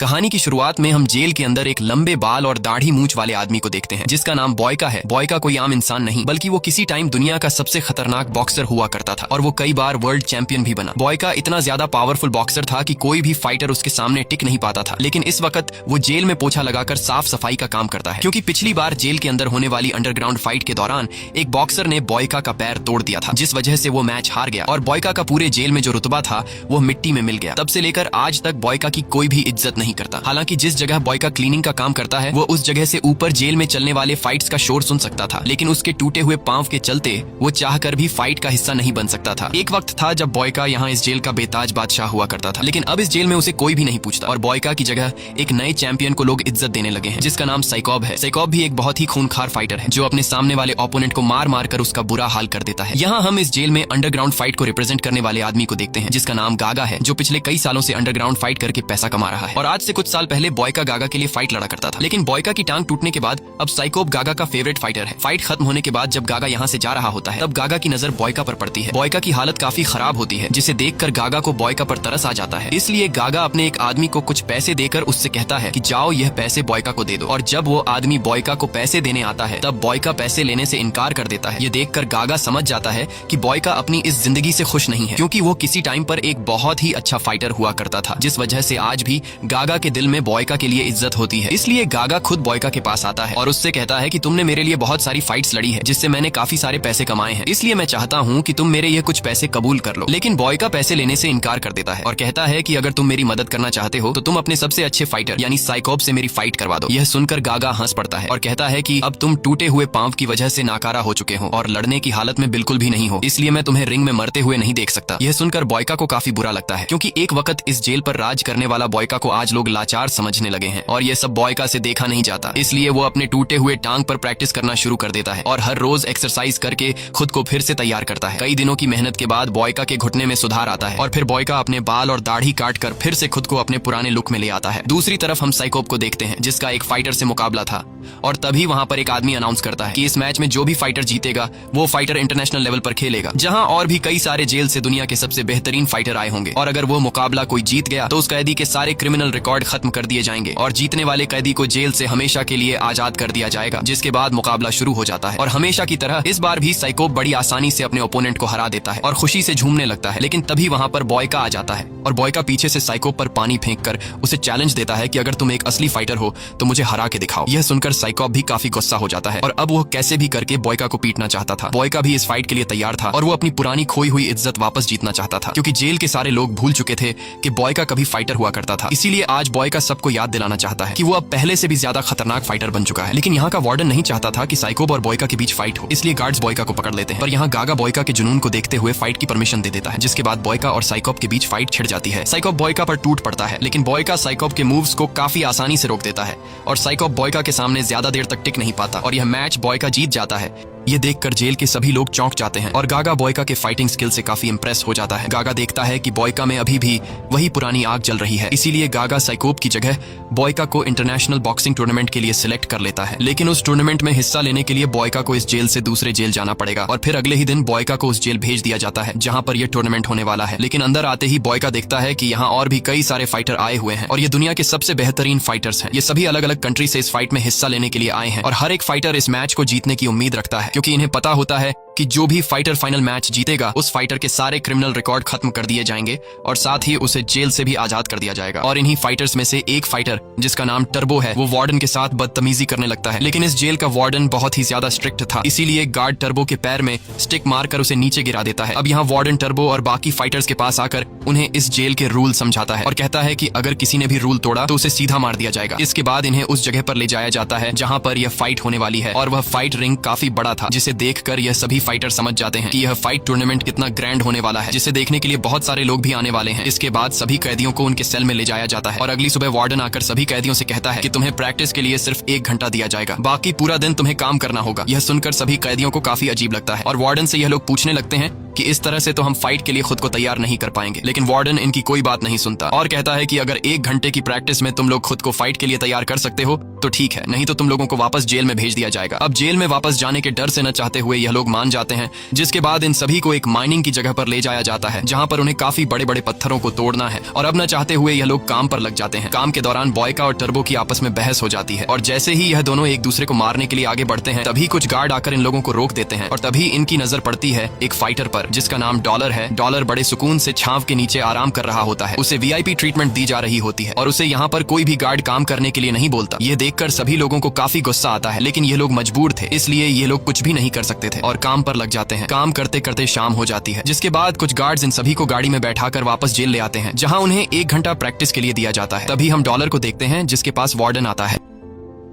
कहानी की शुरुआत में हम जेल के अंदर एक लंबे बाल और दाढ़ी मूंछ वाले आदमी को देखते हैं जिसका नाम बॉयका है। बॉयका कोई आम इंसान नहीं बल्कि वो किसी टाइम दुनिया का सबसे खतरनाक बॉक्सर हुआ करता था और वो कई बार वर्ल्ड चैंपियन भी बना। बॉयका इतना ज्यादा पावरफुल बॉक्सर था कि कोई भी फाइटर उसके सामने टिक नहीं पाता था। लेकिन इस वक्त वो जेल में पोछा लगाकर साफ सफाई का काम करता है, क्योंकि पिछली बार जेल के अंदर होने वाली अंडरग्राउंड फाइट के दौरान एक बॉक्सर ने बॉयका का पैर तोड़ दिया था, जिस वजह से वो मैच हार गया और बॉयका का पूरे जेल में जो रुतबा था वो मिट्टी में मिल गया। तब से लेकर आज तक बॉयका की कोई भी इज्जत नहीं करता। हालांकि जिस जगह बॉयका क्लीनिंग का काम करता है वो उस जगह से ऊपर जेल में चलने वाले फाइट्स का शोर सुन सकता था, लेकिन उसके टूटे हुए पांव के चलते वो चाहकर भी फाइट का हिस्सा नहीं बन सकता था। एक वक्त था जब बॉयका यहाँ इस जेल का बेताज बादशाह हुआ करता था, लेकिन अब इस जेल में उसे कोई भी नहीं पूछता और बॉयका की जगह एक नए चैंपियन को लोग इज्जत देने लगे हैं, जिसका नाम साइकॉब है। साइकॉब भी एक बहुत ही खूनखार फाइटर है जो अपने सामने वाले ओपोनेंट को मार मार कर उसका बुरा हाल कर देता है। यहाँ हम इस जेल में अंडरग्राउंड फाइट को रिप्रेजेंट करने वाले आदमी को देखते हैं जिसका नाम गागा है, जो पिछले कई सालों से अंडरग्राउंड फाइट करके पैसा कमा रहा है। और आज से कुछ साल पहले बॉयका गागा के लिए फाइट लड़ा करता था, लेकिन बॉयका की टांग टूटने के बाद अब साइकॉब गागा का फेवरेट फाइटर है। फाइट खत्म होने के बाद जब गागा यहाँ से जा रहा होता है तब गागा की नजर बॉयका पर पड़ती है। बॉयका की हालत काफी खराब होती है, जिसे देखकर गागा को बॉयका पर तरस आ जाता है। इसलिए गागा अपने एक आदमी को कुछ पैसे देकर उससे कहता है कि जाओ यह पैसे बॉयका को दे दो। और जब वो आदमी बॉयका को पैसे देने आता है तब बॉयका पैसे लेने से इनकार कर देता है। ये देखकर गागा समझ जाता है कि बॉयका अपनी इस जिंदगी से खुश नहीं है, क्योंकि वो किसी टाइम पर एक बहुत ही अच्छा फाइटर हुआ करता था, जिस वजह से आज भी गागा के दिल में बॉयका के लिए इज्जत होती है। इसलिए गागा खुद बॉयका के पास आता है और उससे कहता है कि तुमने मेरे लिए बहुत सारी फाइट्स लड़ी है जिससे मैंने काफी सारे पैसे कमाए हैं, इसलिए मैं चाहता हूँ कि तुम मेरे ये कुछ पैसे कबूल कर लो। लेकिन बॉयका पैसे लेने से इनकार कर देता है और कहता है कि अगर तुम मेरी मदद करना चाहते हो तो तुम अपने सबसे अच्छे फाइटर यानी साइकॉब से मेरी फाइट करवा दो। यह सुनकर गागा हंस पड़ता है और कहता है कि अब तुम टूटे हुए पांव की वजह से नाकारा हो चुके हो और लड़ने की हालत में बिल्कुल भी नहीं हो, इसलिए मैं तुम्हें रिंग में मरते हुए नहीं देख सकता। यह सुनकर बॉयका को काफी बुरा लगता है, क्योंकि एक वक्त इस जेल पर राज करने वाला बॉयका को आज लोग लाचार समझने लगे हैं और ये सब बॉयका से देखा नहीं जाता। इसलिए वो अपने टूटे हुए टांग पर प्रैक्टिस करना शुरू कर देता है और हर रोज एक्सरसाइज करके खुद को फिर से तैयार करता है। कई दिनों की मेहनत के बाद बॉयका के घुटने में सुधार आता है और फिर बॉयका अपने बाल और दाढ़ी काट कर फिर से खुद को अपने पुराने लुक में ले आता है। दूसरी तरफ हम साइकॉब को देखते हैं जिसका एक फाइटर से मुकाबला था और तभी वहां पर एक आदमी अनाउंस करता है कि इस मैच में जो भी फाइटर जीतेगा वो फाइटर इंटरनेशनल लेवल पर खेलेगा, जहां और भी कई सारे जेल से दुनिया के सबसे बेहतरीन फाइटर आए होंगे। और अगर वो मुकाबला कोई जीत गया तो उस कैदी के सारे क्रिमिनल रिकॉर्ड खत्म कर दिए जाएंगे और जीतने वाले कैदी को जेल से हमेशा के लिए आजाद कर दिया जाएगा, जिसके बाद मुकाबला शुरू हो जाता है। और हमेशा की तरह इस बार भी साइकॉब बड़ी आसानी से अपने ओपोनेंट को हरा देता है और खुशी से झूमने लगता है। लेकिन तभी वहां पर बॉयका आ जाता है और बॉयका पीछे से साइकॉब पर पानी फेंक कर उसे चैलेंज देता है कि अगर तुम एक असली फाइटर हो तो मुझे हरा के दिखाओ। यह सुनकर साइकॉब भी काफी गुस्सा हो जाता है और अब वो कैसे भी करके बॉयका को पीटना चाहता था। बॉयका भी इस फाइट के लिए तैयार था और वो अपनी पुरानी खोई हुई इज्जत वापस जीतना चाहता था, क्योंकि जेल के सारे लोग भूल चुके थे कि बॉयका कभी फाइटर हुआ करता था। इसीलिए आज बॉयका सबको याद दिलाना चाहता है कि वो अब पहले से भी ज्यादा खतरनाक फाइटर बन चुका है। लेकिन यहाँ का वार्डन नहीं चाहता था कि साइकॉब और बॉयका के बीच फाइट हो, इसलिए गार्ड्स बॉयका को पकड़ लेते हैं। पर यहाँ गागा बॉयका के जुनून को देखते हुए फाइट की परमिशन दे देता है, जिसके बाद बॉयका और साइकॉब के बीच फाइट छिड़ जाती है। साइकॉब बॉयका पर टूट पड़ता है, लेकिन बॉयका साइकॉब के मूव्स को काफी आसानी से रोक देता है और साइकॉब बॉयका के सामने ज्यादा देर तक टिक नहीं पाता और यह मैच बॉयका जीत जाता है। ये देखकर जेल के सभी लोग चौंक जाते हैं और गागा बॉयका के फाइटिंग स्किल से काफी इंप्रेस हो जाता है। गागा देखता है कि बॉयका में अभी भी वही पुरानी आग जल रही है, इसीलिए गागा साइकॉब की जगह बॉयका को इंटरनेशनल बॉक्सिंग टूर्नामेंट के लिए सिलेक्ट कर लेता है। लेकिन उस टूर्नामेंट में हिस्सा लेने के लिए बॉयका को इस जेल से दूसरे जेल जाना पड़ेगा और फिर अगले ही दिन बॉयका को उस जेल भेज दिया जाता है जहां पर यह टूर्नामेंट होने वाला है। लेकिन अंदर आते ही बॉयका देखता है कि यहाँ और भी कई सारे फाइटर आए हुए हैं और ये दुनिया के सबसे बेहतरीन फाइटर्स हैं। ये सभी अलग अलग कंट्री से इस फाइट में हिस्सा लेने के लिए आए हैं और हर एक फाइटर इस मैच को जीतने की उम्मीद रखता है, क्योंकि इन्हें पता होता है कि जो भी फाइटर फाइनल मैच जीतेगा उस फाइटर के सारे क्रिमिनल रिकॉर्ड खत्म कर दिए जाएंगे और साथ ही उसे जेल से भी आजाद कर दिया जाएगा। और इन्हीं फाइटर्स में से एक फाइटर जिसका नाम टर्बो है वो वार्डन के साथ बदतमीजी करने लगता है, लेकिन इस जेल का वार्डन बहुत ही ज्यादा स्ट्रिक्ट था, इसीलिए गार्ड टर्बो के पैर में स्टिक मारकर उसे नीचे गिरा देता है। अब यहाँ वार्डन टर्बो और बाकी फाइटर्स के पास आकर उन्हें इस जेल के रूल समझाता है और कहता है कि अगर किसी ने भी रूल तोड़ा तो उसे सीधा मार दिया जाएगा। इसके बाद इन्हें उस जगह पर ले जाया जाता है जहाँ पर यह फाइट होने वाली है और वह फाइट रिंग काफी बड़ा था, जिसे देखकर यह सभी फाइटर समझ जाते हैं कि यह फाइट टूर्नामेंट कितना ग्रैंड होने वाला है, जिसे देखने के लिए बहुत सारे लोग भी आने वाले हैं। इसके बाद सभी कैदियों को उनके सेल में ले जाया जाता है और अगली सुबह वार्डन आकर सभी कैदियों से कहता है कि तुम्हें प्रैक्टिस के लिए सिर्फ 1 घंटा दिया जाएगा, बाकी पूरा दिन तुम्हें काम करना होगा। यह सुनकर सभी कैदियों को काफी अजीब लगता है और वार्डन से यह लोग पूछने लगते हैं कि इस तरह से तो हम फाइट के लिए खुद को तैयार नहीं कर पाएंगे, लेकिन वार्डन इनकी कोई बात नहीं सुनता और कहता है कि अगर 1 घंटे की प्रैक्टिस में तुम लोग खुद को फाइट के लिए तैयार कर सकते हो तो ठीक है, नहीं तो तुम लोगों को वापस जेल में भेज दिया जाएगा। अब जेल में वापस जाने के डर से न चाहते हुए यह लोग मान जाते हैं, जिसके बाद इन सभी को एक माइनिंग की जगह पर ले जाया जाता है जहां पर उन्हें काफी बड़े बड़े पत्थरों को तोड़ना है। और अब न चाहते हुए यह लोग काम पर लग जाते हैं। काम के दौरान बॉयका और टर्बो की आपस में बहस हो जाती है और जैसे ही यह दोनों एक दूसरे को मारने के लिए आगे बढ़ते हैं तभी कुछ गार्ड आकर इन लोगों को रोक देते हैं और तभी इनकी नजर पड़ती है एक फाइटर पर जिसका नाम डॉलर है। डॉलर बड़े सुकून से छांव के नीचे आराम कर रहा होता है। उसे वीआईपी ट्रीटमेंट दी जा रही होती है और उसे यहाँ पर कोई भी गार्ड काम करने के लिए नहीं बोलता। ये देखकर सभी लोगों को काफी गुस्सा आता है, लेकिन ये लोग मजबूर थे, इसलिए ये लोग कुछ भी नहीं कर सकते थे और काम पर लग जाते हैं। काम करते करते शाम हो जाती है, जिसके बाद कुछ गार्ड्स इन सभी को गाड़ी में बैठाकर वापस जेल ले आते हैं जहां उन्हें 1 घंटा प्रैक्टिस के लिए दिया जाता है। तभी हम डॉलर को देखते हैं जिसके पास वार्डन आता है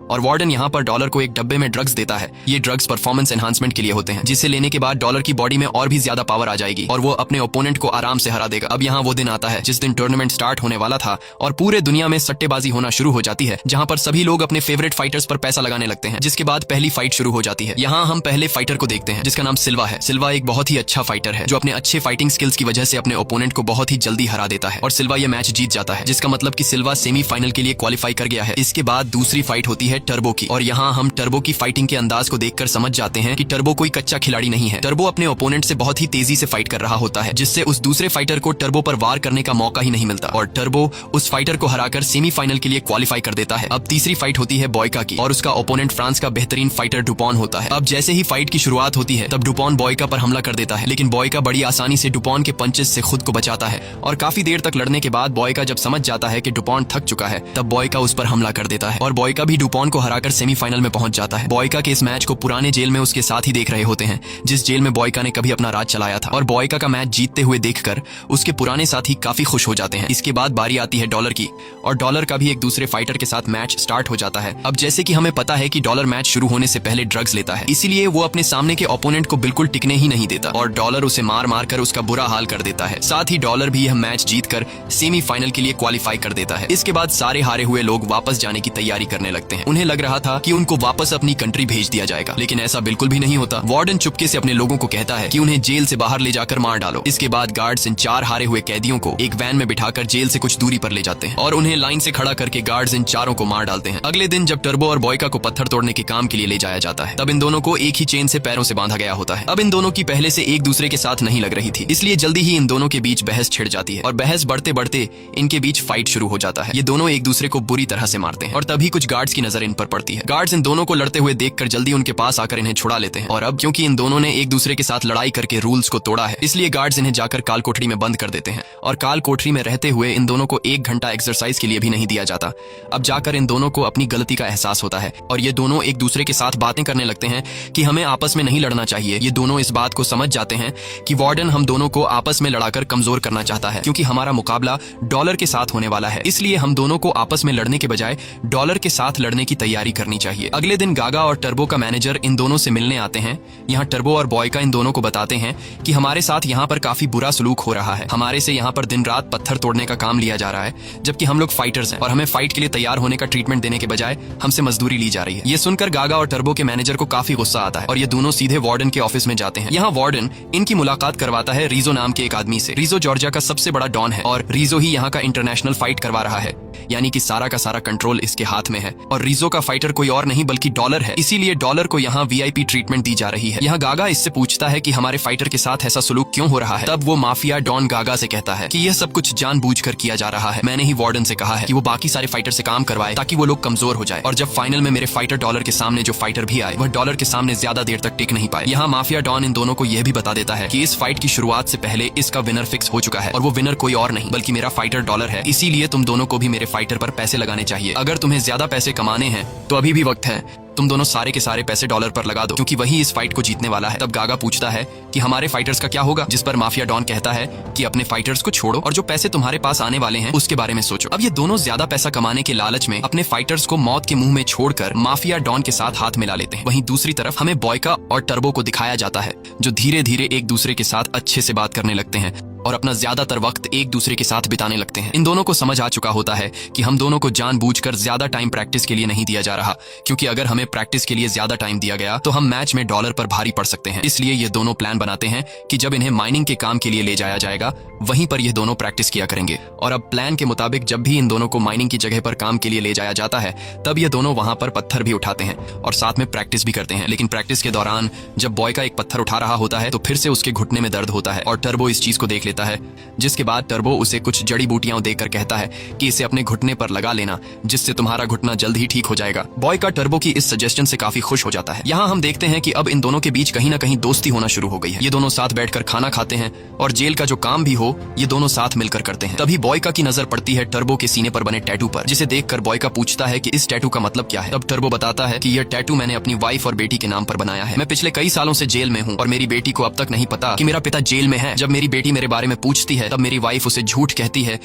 और वार्डन यहाँ पर डॉलर को एक डब्बे में ड्रग्स देता है। ये ड्रग्स परफॉर्मेंस एनहांसमेंट के लिए होते हैं, जिसे लेने के बाद डॉलर की बॉडी में और भी ज्यादा पावर आ जाएगी और वो अपने ओपोनेंट को आराम से हरा देगा। अब यहाँ वो दिन आता है जिस दिन टूर्नामेंट स्टार्ट होने वाला था और पूरे दुनिया में सट्टेबाजी होना शुरू हो जाती है, जहाँ पर सभी लोग अपने फेवरेट फाइटर्स पर पैसा लगाने लगते हैं। जिसके बाद पहली फाइट शुरू हो जाती है। यहाँ हम पहले फाइटर को देखते हैं जिसका नाम सिल्वा है। सिल्वा एक बहुत ही अच्छा फाइटर है जो अपने अच्छे फाइटिंग स्किल्स की वजह से अपने ओपोनेंट को बहुत ही जल्दी हरा देता है और सिल्वा ये मैच जीत जाता है, जिसका मतलब कि सिल्वा सेमीफाइनल के लिए क्वालिफाई कर गया है। इसके बाद दूसरी फाइट होती है टर्बो की और यहाँ हम टर्बो की फाइटिंग के अंदाज को देखकर समझ जाते हैं कि टर्बो कोई कच्चा खिलाड़ी नहीं है। टर्बो अपने ओपोनेंट से बहुत ही तेजी से फाइट कर रहा होता है, जिससे उस दूसरे फाइटर को टर्बो पर वार करने का मौका ही नहीं मिलता और टर्बो उस फाइटर को हराकर सेमीफाइनल के लिए क्वालिफाई कर देता है। अब तीसरी फाइट होती है बॉयका की और उसका ओपोनेंट फ्रांस का बेहतरीन फाइटर डुपॉन होता है। अब जैसे ही फाइट की शुरुआत होती है तब डुपॉन बॉयका पर हमला कर देता है, लेकिन बॉयका बड़ी आसानी से डुपॉन के पंचेस से खुद को बचाता है और काफी देर तक लड़ने के बाद बॉयका जब समझ जाता है कि डुपॉन थक चुका है तब बॉयका उस पर हमला कर देता है और बॉयका भी डुपॉन को हराकर सेमीफाइनल में पहुंच जाता है। बॉयका के इस मैच को पुराने जेल में उसके साथ ही देख रहे होते हैं, जिस जेल में बॉयका ने कभी अपना राज चलाया था और बॉयका का मैच जीतते हुए देखकर उसके पुराने साथी काफी खुश हो जाते हैं। इसके बाद बारी आती है डॉलर की और डॉलर का भी एक दूसरे फाइटर के साथ मैच स्टार्ट हो जाता है। अब जैसे कि हमें पता है कि डॉलर मैच शुरू होने से पहले ड्रग्स लेता है, इसीलिए वो अपने सामने के ओपोनेंट को बिल्कुल टिकने ही नहीं देता और डॉलर उसे मार मार कर उसका बुरा हाल कर देता है। साथ ही डॉलर भी यह मैच जीतकर सेमीफाइनल के लिए क्वालिफाई कर देता है। इसके बाद सारे हारे हुए लोग वापस जाने की तैयारी करने लगते हैं। उन्हें लग रहा था कि उनको वापस अपनी कंट्री भेज दिया जाएगा, लेकिन ऐसा बिल्कुल भी नहीं होता। वार्डन चुपके से अपने लोगों को कहता है कि उन्हें जेल से बाहर ले जाकर मार डालो। इसके बाद गार्ड्स इन 4 हारे हुए कैदियों को एक वैन में बिठाकर जेल से कुछ दूरी पर ले जाते हैं और उन्हें लाइन से खड़ा करके गार्ड्स इन चारों को मार डालते हैं। अगले दिन जब टर्बो और बॉयका को पत्थर तोड़ने के काम के लिए ले जाया जाता है तब इन दोनों को एक ही चेन से पैरों से बांधा गया होता है। अब इन दोनों की पहले से एक दूसरे के साथ नहीं लग रही थी, इसलिए जल्दी ही इन दोनों के बीच बहस छिड़ जाती है और बहस बढ़ते बढ़ते इनके बीच फाइट शुरू हो जाता है। ये दोनों एक दूसरे को बुरी तरह से मारते हैं और तभी कुछ गार्ड्स की नजर इन पर पड़ती है। गार्ड्स इन दोनों को लड़ते हुए देखकर जल्दी उनके पास आकर इन्हें छुड़ा लेते हैं और अब क्योंकि इन दोनों ने एक दूसरे के साथ लड़ाई करके रूल्स को तोड़ा है, इसलिए गार्ड्स इन्हें जाकर काल कोठरी में बंद कर देते हैं और काल कोठरी में रहते हुए इन दोनों को 1 घंटा एक्सरसाइज के लिए भी नहीं दिया जाता। अब जाकर इन दोनों को अपनी गलती का एहसास होता है और ये दोनों एक दूसरे के साथ बातें करने लगते हैं कि हमें आपस में नहीं लड़ना चाहिए। ये दोनों इस बात को समझ जाते हैं कि वार्डन हम दोनों को आपस में लड़ाकर कमजोर करना चाहता है, क्योंकि हमारा मुकाबला डॉलर के साथ होने वाला है, इसलिए हम दोनों को आपस में लड़ने के बजाय डॉलर के साथ लड़ने की तैयारी करनी चाहिए। अगले दिन गागा और टर्बो का मैनेजर इन दोनों से मिलने आते हैं। यहाँ टर्बो और बॉयका इन दोनों को बताते हैं कि हमारे साथ यहाँ पर काफी बुरा सलूक हो रहा है, हमारे से यहाँ पर दिन रात पत्थर तोड़ने का काम लिया जा रहा है, जबकि हम लोग फाइटर्स हैं और हमें फाइट के लिए तैयार होने का ट्रीटमेंट देने के बजाय हमसे मजदूरी ली जा रही है। ये सुनकर गागा और टर्बो के मैनेजर को काफी गुस्सा आता है और ये दोनों सीधे वार्डन के ऑफिस में जाते हैं। यहाँ वार्डन इनकी मुलाकात करवाता है रीजो नाम के एक आदमी से। रीजो जॉर्जिया का सबसे बड़ा डॉन है और रीजो ही यहाँ का इंटरनेशनल फाइट करवा रहा है, यानी कि सारा का सारा कंट्रोल इसके हाथ में है और रीजो का फाइटर कोई और नहीं बल्कि डॉलर है, इसीलिए डॉलर को यहाँ वीआईपी ट्रीटमेंट दी जा रही है। यहाँ गागा इससे पूछता है कि हमारे फाइटर के साथ ऐसा सलूक क्यों हो रहा है। तब वो माफिया डॉन गागा से कहता है कि यह सब कुछ जानबूझकर किया जा रहा है। मैंने ही वार्डन से कहा है कि वो बाकी सारे फाइटर से काम करवाए ताकि वो लोग कमजोर हो जाए और जब फाइनल में मेरे फाइटर डॉलर के सामने जो फाइटर भी आए वह डॉलर के सामने ज्यादा देर तक टिक नहीं पाए। यहाँ माफिया डॉन इन दोनों को यह भी बता देता है कि इस फाइट की शुरुआत से पहले इसका विनर फिक्स हो चुका है और वो विनर कोई और नहीं बल्कि मेरा फाइटर डॉलर है, इसीलिए तुम दोनों को भी मेरे फाइटर पर पैसे लगाने चाहिए। अगर तुम्हें ज्यादा पैसे कमाने हैं तो अभी भी वक्त है, तुम दोनों सारे के सारे पैसे डॉलर पर लगा दो, क्योंकि वही इस फाइट को जीतने वाला है। तब गागा पूछता है कि हमारे फाइटर्स का क्या होगा, जिस पर माफिया डॉन कहता है कि अपने फाइटर्स को छोड़ो और जो पैसे तुम्हारे पास आने वाले हैं उसके बारे में सोचो। अब ये दोनों ज्यादा पैसा कमाने के लालच में अपने फाइटर्स को मौत के मुंह में छोड़कर माफिया डॉन के साथ हाथ मिला लेते हैं। वहीं दूसरी तरफ हमें बॉयका और टर्बो को दिखाया जाता है जो धीरे धीरे एक दूसरे के साथ अच्छे से बात करने लगते हैं और अपना ज्यादातर वक्त एक दूसरे के साथ बिताने लगते हैं। इन दोनों को समझ आ चुका होता है कि हम दोनों को जानबूझकर ज्यादा टाइम प्रैक्टिस के लिए नहीं दिया जा रहा, क्योंकि अगर हमें प्रैक्टिस के लिए ज्यादा टाइम दिया गया तो हम मैच में डॉलर पर भारी पड़ सकते हैं। इसलिए ये दोनों प्लान बनाते हैं कि जब इन्हें माइनिंग के काम के लिए ले जाया जाएगा वहीं पर ये दोनों प्रैक्टिस किया करेंगे। और अब प्लान के मुताबिक जब भी इन दोनों को माइनिंग की जगह पर काम के लिए ले जाया जाता है तब ये दोनों वहां पर पत्थर भी उठाते हैं और साथ में प्रैक्टिस भी करते हैं। लेकिन प्रैक्टिस के दौरान जब बॉय का एक पत्थर उठा रहा होता है तो फिर से उसके घुटने में दर्द होता है और टर्बो इस चीज को देख लेता है, जिसके बाद टर्बो उसे कुछ जड़ी बूटियां देकर कहता है कि इसे अपने घुटने पर लगा लेना, जिससे तुम्हारा घुटना जल्द ही ठीक हो जाएगा। बॉय का टर्बो की इस सजेशन से काफी खुश हो जाता है। यहाँ हम देखते हैं कि अब इन दोनों के बीच कहीं ना कहीं दोस्ती होना शुरू हो गई है। ये दोनों साथ बैठकर खाना खाते हैं और जेल का जो काम भी हो ये दोनों साथ मिलकर करते हैं। तभी बॉयका की नजर पड़ती है टर्बो के सीने पर बने टैटू पर, जिसे देखकर बॉयका पूछता है कि इस टैटू का मतलब क्या है। तब टर्बो बताता है कि यह टैटू मैंने अपनी वाइफ और बेटी के नाम पर बनाया है। मैं पिछले कई सालों से जेल में हूँ और मेरी बेटी को अब तक नहीं पता कि मेरा पिता जेल में है। जब मेरी बेटी मेरे बारे में पूछती है तब मेरी वाइफ उसे झूठ कहती है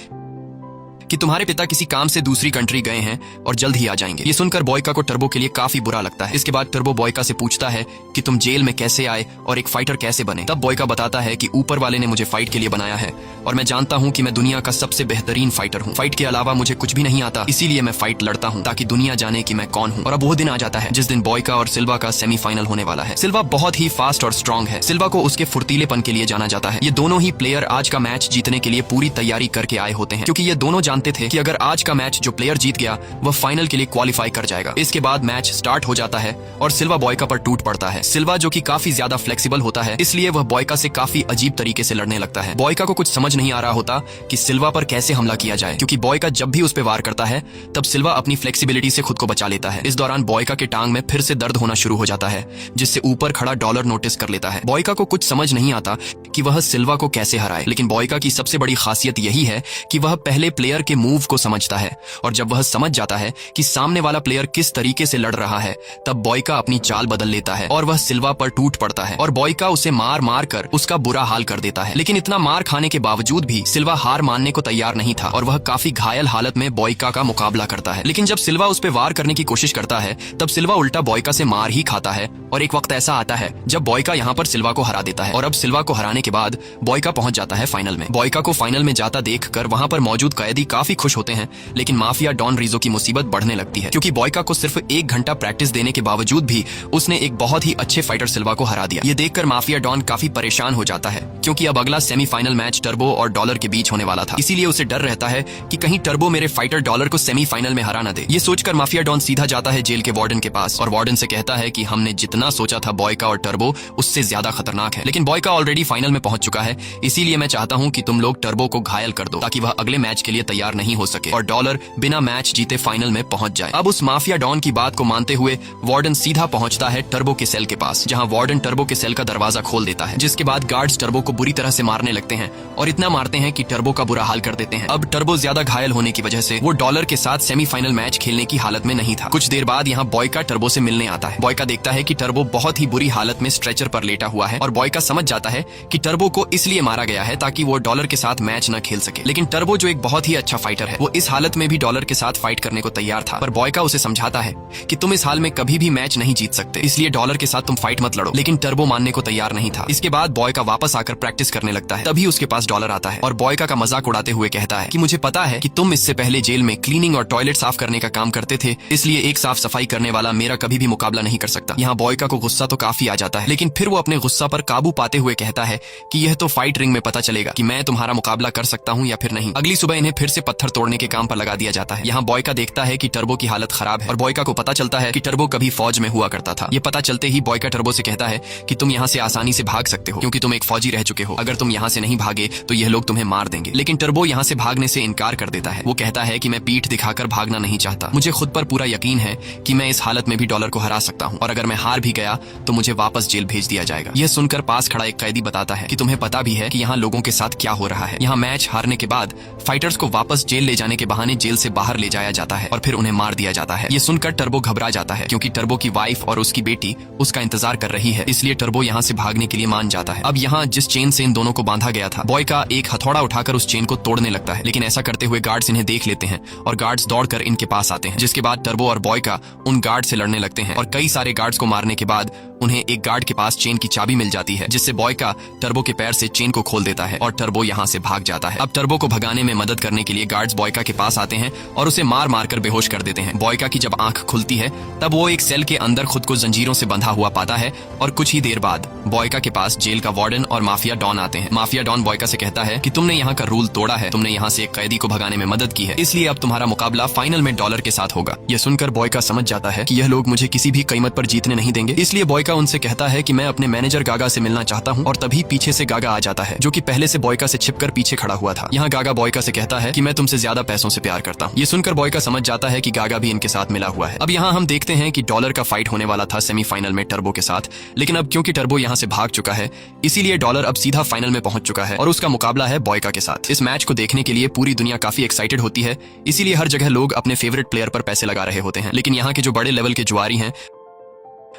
कि तुम्हारे पिता किसी काम से दूसरी कंट्री गए हैं और जल्द ही आ जाएंगे। ये सुनकर बॉयका को टर्बो के लिए काफी बुरा लगता है। इसके बाद टर्बो बॉयका से पूछता है कि तुम जेल में कैसे आए और एक फाइटर कैसे बने। तब बॉयका बताता है कि ऊपर वाले ने मुझे फाइट के लिए बनाया है और मैं जानता हूँ कि मैं दुनिया का सबसे बेहतरीन फाइटर हूँ। फाइट के अलावा मुझे कुछ भी नहीं आता, इसीलिए मैं फाइट लड़ता हूँ ताकि दुनिया जाने कि मैं कौन हूँ। और अब वो दिन आ जाता है जिस दिन बॉयका और सिल्वा का सेमीफाइनल होने वाला है। सिल्वा बहुत ही फास्ट और स्ट्रॉन्ग है। सिल्वा को उसके फुर्तीलेपन के लिए जाना जाता है। ये दोनों ही प्लेयर आज का मैच जीतने के लिए पूरी तैयारी करके आए होते हैं, क्योंकि ये दोनों जानते थे कि अगर आज का मैच जो प्लेयर जीत गया वह फाइनल के लिए क्वालिफाई कर जाएगा। इसके बाद मैच स्टार्ट हो जाता है और सिल्वा बॉयका पर टूट पड़ता है। सिल्वा जो कि काफी ज्यादा फ्लेक्सिबल होता है, इसलिए वह बॉयका से काफी अजीब तरीके से लड़ने लगता है। बॉयका को कुछ समझ नहीं आ रहा होता कि सिल्वा पर कैसे हमला किया जाए, क्योंकि बॉयका जब भी उस पर वार करता है तब सिल्वा अपनी फ्लेक्सिबिलिटी से खुद को बचा लेता है। इस दौरान बॉयका के टांग में फिर से दर्द होना शुरू हो जाता है, जिससे ऊपर खड़ा डॉलर नोटिस कर लेता है। बॉयका को कुछ समझ नहीं आता कि वह सिल्वा को कैसे हराए, लेकिन बॉयका की सबसे बड़ी खासियत यही है कि वह पहले प्लेयर के मूव को समझता है और जब वह समझ जाता है कि सामने वाला प्लेयर किस तरीके से लड़ रहा है तब बॉयका अपनी चाल बदल लेता है और वह सिल्वा पर टूट पड़ता है और बॉयका उसे मार मार कर उसका बुरा हाल कर देता है। लेकिन इतना मार खाने के बावजूद भी सिल्वा हार मानने को तैयार नहीं था और वह काफी घायल हालत में बॉयका का मुकाबला करता है। लेकिन जब सिल्वा उस पर वार करने की कोशिश करता है तब सिल्वा उल्टा बॉयका से मार ही खाता है और एक वक्त ऐसा आता है जब बॉयका यहाँ पर सिल्वा को हरा देता है और अब सिल्वा को हराने के बाद बॉयका पहुंच जाता है फाइनल में। बॉयका को फाइनल में जाता देखकर वहां पर मौजूद कैदी काफी खुश होते हैं, लेकिन माफिया डॉन रीजो की मुसीबत बढ़ने लगती है, क्योंकि बॉयका को सिर्फ 1 घंटा प्रैक्टिस देने के बावजूद भी उसने एक बहुत ही अच्छे फाइटर सिल्वा को हरा दिया। ये देखकर माफिया डॉन काफी परेशान हो जाता है, क्योंकि अब अगला सेमीफाइनल मैच टर्बो और डॉलर के बीच होने वाला था। इसीलिए उसे डर रहता है कि कहीं टर्बो मेरे फाइटर डॉलर को सेमीफाइनल में हरा न दे। ये सोचकर माफिया डॉन सीधा जाता है जेल के वार्डन के पास और वार्डन से कहता है कि हमने जितना सोचा था बॉयका और टर्बो उससे ज्यादा खतरनाक है, लेकिन बॉयका ऑलरेडी फाइनल में पहुंच चुका है, इसीलिए मैं चाहता हूं कि तुम लोग टर्बो को घायल कर दो ताकि वह अगले मैच के लिए तैयार नहीं हो सके और डॉलर बिना मैच जीते फाइनल में पहुंच जाए। अब उस माफिया डॉन की बात को मानते हुए वार्डन सीधा पहुंचता है टर्बो के सेल के पास, जहां वार्डन टर्बो के सेल का दरवाजा खोल देता है, जिसके बाद गार्ड्स टर्बो को बुरी तरह से मारने लगते हैं और इतना मारते हैं कि टर्बो का बुरा हाल कर देते हैं। अब टर्बो ज्यादा घायल होने की वजह से वो डॉलर के साथ सेमीफाइनल मैच खेलने की हालत में नहीं था। कुछ देर बाद यहाँ बॉयका टर्बो से मिलने आता है। बॉयका देखता है कि टर्बो बहुत ही बुरी हालत में स्ट्रेचर पर लेटा हुआ है और बॉयका समझ जाता है कि टर्बो को इसलिए मारा गया है ताकि वो डॉलर के साथ मैच न खेल सके। लेकिन टर्बो जो एक बहुत ही अच्छा फाइटर है, वो इस हालत में भी डॉलर के साथ फाइट करने को तैयार था, पर बॉयका उसे समझाता है कि तुम इस हाल में कभी भी मैच नहीं जीत सकते, इसलिए डॉलर के साथ तुम फाइट मत लड़ो। लेकिन टर्बो मानने को तैयार नहीं था। इसके बाद बॉयका वापस आकर प्रैक्टिस करने लगता है। तभी उसके पास डॉलर आता है और बॉयका का मजाक उड़ाते हुए कहता है कि मुझे पता है कि तुम इससे पहले जेल में क्लीनिंग और टॉयलेट साफ करने का काम करते थे, इसलिए एक साफ सफाई करने वाला मेरा कभी भी मुकाबला नहीं कर सकता। यहाँ बॉयका को गुस्सा तो काफी आ जाता है, लेकिन फिर वो अपने गुस्सा पर काबू पाते हुए कहता है कि यह तो फाइट रिंग में पता चलेगा कि मैं तुम्हारा मुकाबला कर सकता हूँ या फिर नहीं। अगली सुबह इन्हें फिर से पत्थर तोड़ने के काम पर लगा दिया जाता है। यहाँ बॉयका देखता है कि टर्बो की हालत खराब है और बॉयका को पता चलता है कि टर्बो कभी फौज में हुआ करता था। ये पता चलते ही बॉयका टर्बो से कहता है कि तुम यहाँ से आसानी से भाग सकते हो, क्योंकि तुम एक फौजी रह चुके हो। अगर तुम यहाँ से नहीं भागे तो यह लोग तुम्हें मार देंगे। लेकिन टर्बो यहाँ से भागने से इनकार कर देता है। वो कहता है कि मैं पीठ दिखाकर भागना नहीं चाहता, मुझे खुद पर पूरा यकीन है कि मैं इस हालत में भी डॉलर को हरा सकता हूँ और अगर मैं हार भी गया तो मुझे वापस जेल भेज दिया जाएगा। यह सुनकर पास खड़ा एक कैदी बताता है कि तुम्हें पता भी है कि यहाँ लोगों के साथ क्या हो रहा है। यहाँ मैच हारने के बाद फाइटर्स को वापस वापस जेल ले जाने के बहाने जेल से बाहर ले जाया जाता है और फिर उन्हें मार दिया जाता है। ये सुनकर टर्बो घबरा जाता है क्योंकि टर्बो की वाइफ और उसकी बेटी उसका इंतजार कर रही है, इसलिए टर्बो यहाँ से भागने के लिए मान जाता है। अब यहाँ जिस चेन से इन दोनों को बांधा गया था, बॉयका एक हथौड़ा उठाकर उस चेन को तोड़ने लगता है, लेकिन ऐसा करते हुए गार्ड्स इन्हें देख लेते हैं और गार्ड्स दौड़कर इनके पास आते हैं, जिसके बाद टर्बो और बॉयका उन गार्ड से लड़ने लगते हैं और कई सारे गार्ड्स को मारने के बाद उन्हें एक गार्ड के पास चेन की चाबी मिल जाती है, जिससे बॉयका टर्बो के पैर से चेन को खोल देता है और टर्बो यहाँ से भाग जाता है। अब टर्बो को भगाने में मदद करने के लिए गार्ड्स बॉयका के पास आते हैं और उसे मार मार कर बेहोश कर देते हैं। बॉयका की जब आंख खुलती है तब वो एक सेल के अंदर खुद को जंजीरों से बंधा हुआ पाता है और कुछ ही देर बाद बॉयका के पास जेल का वार्डन और माफिया डॉन आते हैं। माफिया डॉन बॉयका से कहता है कि तुमने यहाँ का रूल तोड़ा है, तुमने यहाँ से एक कैदी को भगाने में मदद की है, इसलिए अब तुम्हारा मुकाबला फाइनल में डॉलर के साथ होगा। यह सुनकर बॉयका समझ जाता है कि यह लोग मुझे किसी भी कीमत पर जीतने नहीं देंगे, इसलिए बॉयका उनसे कहता है कि मैं अपने मैनेजर गागा से मिलना चाहता हूँ। और तभी पीछे से गागा आ जाता है, जो कि पहले से बॉयका से छिपकर पीछे खड़ा हुआ था। यहाँ गागा बॉयका से कहता है कि मैं तुमसे ज्यादा पैसों से प्यार करता हूँ। ये सुनकर बॉयका समझ जाता है कि गागा भी इनके साथ मिला हुआ है। अब यहाँ हम देखते हैं कि डॉलर का फाइट होने वाला था सेमीफाइनल में टर्बो के साथ, लेकिन अब क्योंकि टर्बो यहाँ से भाग चुका है, इसीलिए डॉलर अब सीधा फाइनल में पहुंच चुका है और उसका मुकाबला है बॉयका के साथ। इस मैच को देखने के लिए पूरी दुनिया काफी एक्साइटेड होती है, इसीलिए हर जगह लोग अपने फेवरेट प्लेयर पर पैसे लगा रहे होते हैं। लेकिन यहाँ के जो बड़े लेवल के जुआरी हैं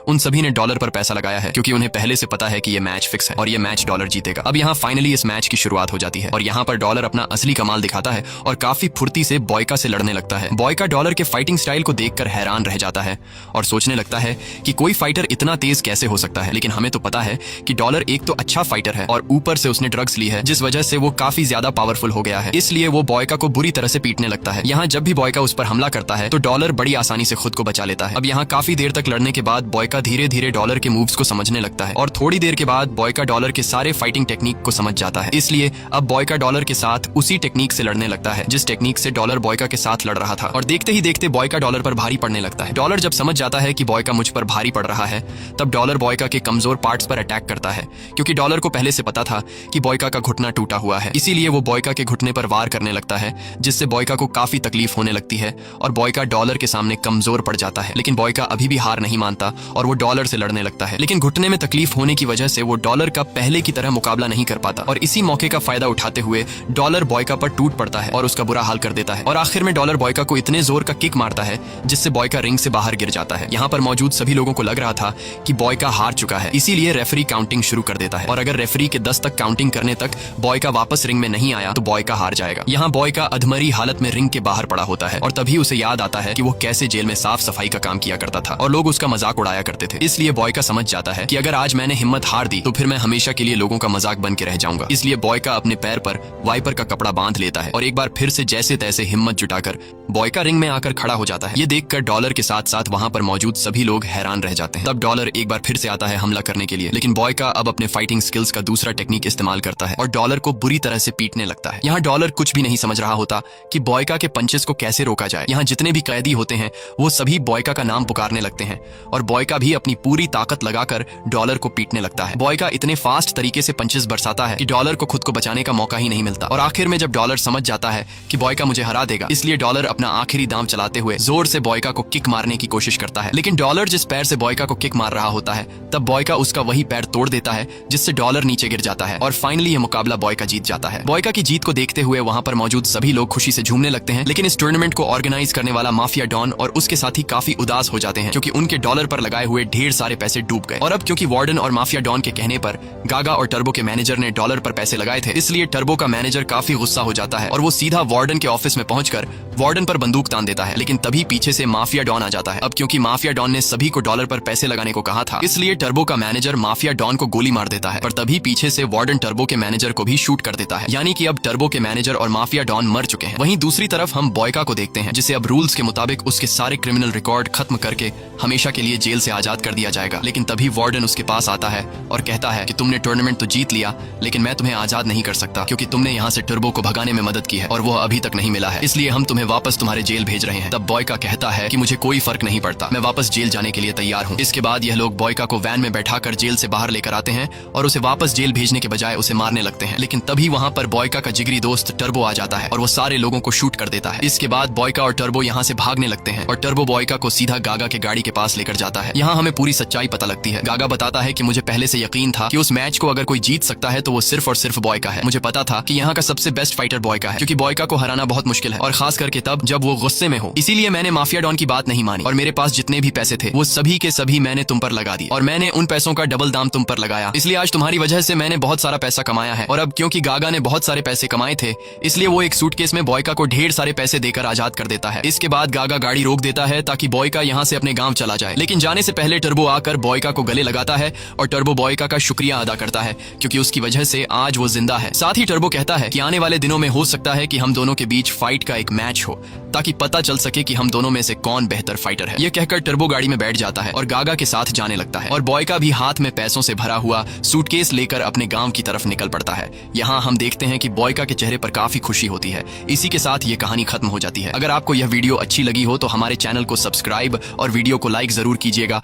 उन सभी ने डॉलर पर पैसा लगाया है, क्योंकि उन्हें पहले से पता है कि ये मैच फिक्स है और ये मैच डॉलर जीतेगा। अब यहाँ फाइनली इस मैच की शुरुआत हो जाती है और यहाँ पर डॉलर अपना असली कमाल दिखाता है और काफी फुर्ती से बॉयका से लड़ने लगता है। बॉयका डॉलर के फाइटिंग स्टाइल को देखकर हैरान रह जाता है और सोचने लगता है कि कोई फाइटर इतना तेज कैसे हो सकता है। लेकिन हमें तो पता है कि डॉलर एक तो अच्छा फाइटर है और ऊपर से उसने ड्रग्स ली है, जिस वजह से वो काफी ज्यादा पावरफुल हो गया है, इसलिए वो बॉयका को बुरी तरह से पीटने लगता है। यहाँ जब भी बॉयका उस पर हमला करता है तो डॉलर बड़ी आसानी से खुद को बचा लेता है। अब यहाँ काफी देर तक लड़ने के बाद बॉयका धीरे धीरे डॉलर के मूव्स को समझने लगता है और थोड़ी देर के बाद बॉयका डॉलर के सारे फाइटिंग टेक्निक को समझ जाता है, इसलिए अब बॉयका डॉलर के साथ उसी टेक्निक से लड़ने लगता है जिस टेक्निक से डॉलर बॉयका के साथ लड़ रहा था। और देखते ही देखते बॉयका डॉलर पर भारी पड़ने लगता है। डॉलर जब समझ जाता है कि बॉयका मुझ पर भारी पड़ रहा है, तब डॉलर बॉयका के कमजोर पार्ट्स पर अटैक करता है, क्योंकि डॉलर को पहले से पता था कि बॉयका का घुटना टूटा हुआ है, इसीलिए वो बॉयका के घुटने पर वार करने लगता है, जिससे बॉयका को काफी तकलीफ होने लगती है और बॉयका डॉलर के सामने कमजोर पड़ जाता है। लेकिन बॉयका अभी भी हार नहीं मानता और वो डॉलर से लड़ने लगता है, लेकिन घुटने में तकलीफ होने की वजह से वो डॉलर का पहले की तरह मुकाबला नहीं कर पाता और इसी मौके का फायदा उठाते हुए डॉलर बॉयका पर टूट पड़ता है और उसका बुरा हाल कर देता है और आखिर में डॉलर बॉयका को इतने जोर का किक मारता है जिससे बॉयका रिंग से बाहर गिर जाता है। यहाँ पर मौजूद सभी लोगों को लग रहा था कि बॉयका हार चुका है, इसीलिए रेफरी काउंटिंग शुरू कर देता है और अगर रेफरी के 10 तक काउंटिंग करने तक बॉयका वापस रिंग में नहीं आया तो बॉयका हार जाएगा। यहाँ बॉयका अधमरी हालत में रिंग के बाहर पड़ा होता है और तभी उसे याद आता है कि वो कैसे जेल में साफ सफाई का काम किया करता था और लोग उसका मजाक उड़ाया करते थे। इसलिए बॉयका समझ जाता है कि अगर आज मैंने हिम्मत हार दी तो फिर मैं हमेशा के लिए लोगों का मजाक बन के रह जाऊंगा। इसलिए बॉयका अपने पैर पर वाइपर का कपड़ा बांध लेता है और एक बार फिर से जैसे तैसे हिम्मत जुटाकर बॉयका रिंग में आकर खड़ा हो जाता है। ये देखकर डॉलर के साथ साथ वहां पर मौजूद सभी लोग हैरान रह जाते हैं। तब डॉलर एक बार फिर से आता है हमला करने के लिए, लेकिन बॉयका अब अपने फाइटिंग स्किल्स का दूसरा टेक्निक इस्तेमाल करता है और डॉलर को बुरी तरह से पीटने लगता है। यहाँ डॉलर कुछ भी नहीं समझ रहा होता कि बॉयका के पंचेस को कैसे रोका जाए। यहाँ जितने भी कैदी होते हैं वो सभी बॉयका का नाम पुकारने लगते हैं और बॉयका भी अपनी पूरी ताकत लगाकर डॉलर को पीटने लगता है। बॉयका इतने फास्ट तरीके से पंचेस बरसाता है कि डॉलर को खुद को बचाने का मौका ही नहीं मिलता और आखिर में जब डॉलर समझ जाता है कि बॉयका मुझे हरा देगा, इसलिए डॉलर अपना आखिरी दांव चलाते हुए जोर से बॉयका को किक मारने की कोशिश करता है। लेकिन डॉलर जिस पैर से बॉयका को किक मार रहा होता है तब बॉयका उसका वही पैर तोड़ देता है, जिससे डॉलर नीचे गिर जाता है और फाइनली ये मुकाबला बॉयका जीत जाता है। बॉयका की जीत को देखते हुए वहां पर मौजूद सभी लोग खुशी से झूमने लगते हैं, लेकिन इस टूर्नामेंट को ऑर्गेनाइज करने वाला माफिया डॉन और उसके साथी काफी उदास हो जाते हैं क्योंकि उनके डॉलर पर लगाए हुए ढेर सारे पैसे डूब गए। और अब क्योंकि वार्डन और माफिया डॉन के कहने पर गागा और टर्बो के मैनेजर ने डॉलर पर पैसे लगाए थे, इसलिए टर्बो का मैनेजर काफी गुस्सा हो जाता है और वो सीधा वार्डन के ऑफिस में पहुंचकर वार्डन पर बंदूक तान देता है। लेकिन तभी पीछे से माफिया डॉन आ जाता है। अब क्योंकि माफिया डॉन ने सभी को डॉलर पर पैसे लगाने को कहा था, इसलिए टर्बो का मैनेजर माफिया डॉन को गोली मार देता है, पर तभी पीछे से वार्डन टर्बो के मैनेजर को भी शूट कर देता है। यानी कि अब टर्बो के मैनेजर और माफिया डॉन मर चुके हैं। वहीं दूसरी तरफ हम बॉयका को देखते हैं, जिसे अब रूल्स के मुताबिक उसके सारे क्रिमिनल रिकॉर्ड खत्म करके हमेशा के लिए जेल से आजाद कर दिया जाएगा। लेकिन तभी वार्डन उसके पास आता है और कहता है कि तुमने टूर्नामेंट तो जीत लिया, लेकिन मैं तुम्हें आजाद नहीं कर सकता क्योंकि तुमने यहाँ से टर्बो को भगाने में मदद की है और वो अभी तक नहीं मिला है, इसलिए हम तुम्हें वापस तुम्हारे जेल भेज रहे हैं। तब बॉयका कहता है कि मुझे कोई फर्क नहीं पड़ता, मैं वापस जेल जाने के लिए तैयार हूँ। इसके बाद यह लोग बॉयका को वैन में बैठाकर जेल से बाहर लेकर आते हैं और उसे वापस जेल भेजने के बजाय उसे मारने लगते हैं। लेकिन तभी वहाँ पर बॉयका का जिगरी दोस्त टर्बो आ जाता है और वो सारे लोगों को शूट कर देता है। इसके बाद बॉयका और टर्बो यहाँ से भागने लगते हैं और टर्बो बॉयका को सीधा गागा के गाड़ी के पास लेकर जाता है। यहाँ हमें पूरी सच्चाई पता लगती है। गागा बताता है कि मुझे पहले से यकीन था कि उस मैच को अगर कोई जीत सकता है तो वो सिर्फ और सिर्फ बॉयका है। मुझे पता था कि यहाँ का सबसे बेस्ट फाइटर बॉयका है, क्योंकि बॉयका को हराना बहुत मुश्किल है, और खास करके तब जब वो गुस्से में हो। इसीलिए मैंने माफिया डॉन की बात नहीं मानी और मेरे पास जितने भी पैसे थे वो सभी के सभी मैंने तुम पर लगा दिए, और मैंने उन पैसों का डबल दाम तुम पर लगाया। इसलिए आज तुम्हारी वजह से मैंने बहुत सारा पैसा कमाया है। और अब क्योंकि गागा ने बहुत सारे पैसे कमाए थे, इसलिए वो एक सूटकेस में बॉयका को ढेर सारे पैसे देकर आजाद कर देता है। इसके बाद गागा गाड़ी रोक देता है ताकि बॉयका यहाँ से अपने गांव चला जाए, लेकिन जाने से पहले टर्बो आकर बॉयका को गले लगाता है और टर्बो बॉयका का शुक्रिया अदा करता है, क्योंकि उसकी वजह से आज वो जिंदा है। साथ ही टर्बो कहता है कि आने वाले दिनों में हो सकता है कि हम दोनों के बीच फाइट का एक मैच हो, ताकि पता चल सके कि हम दोनों में से कौन बेहतर फाइटर है। ये कहकर टर्बो गाड़ी में बैठ जाता है और गागा के साथ जाने लगता है, और बॉयका भी हाथ में पैसों से भरा हुआ सूटकेस लेकर अपने गांव की तरफ निकल पड़ता है। यहाँ हम देखते हैं कि बॉयका के चेहरे पर काफी खुशी होती है। इसी के साथ ये कहानी खत्म हो जाती है। अगर आपको यह वीडियो अच्छी लगी हो तो हमारे चैनल को सब्सक्राइब और वीडियो को लाइक जरूर कीजिएगा।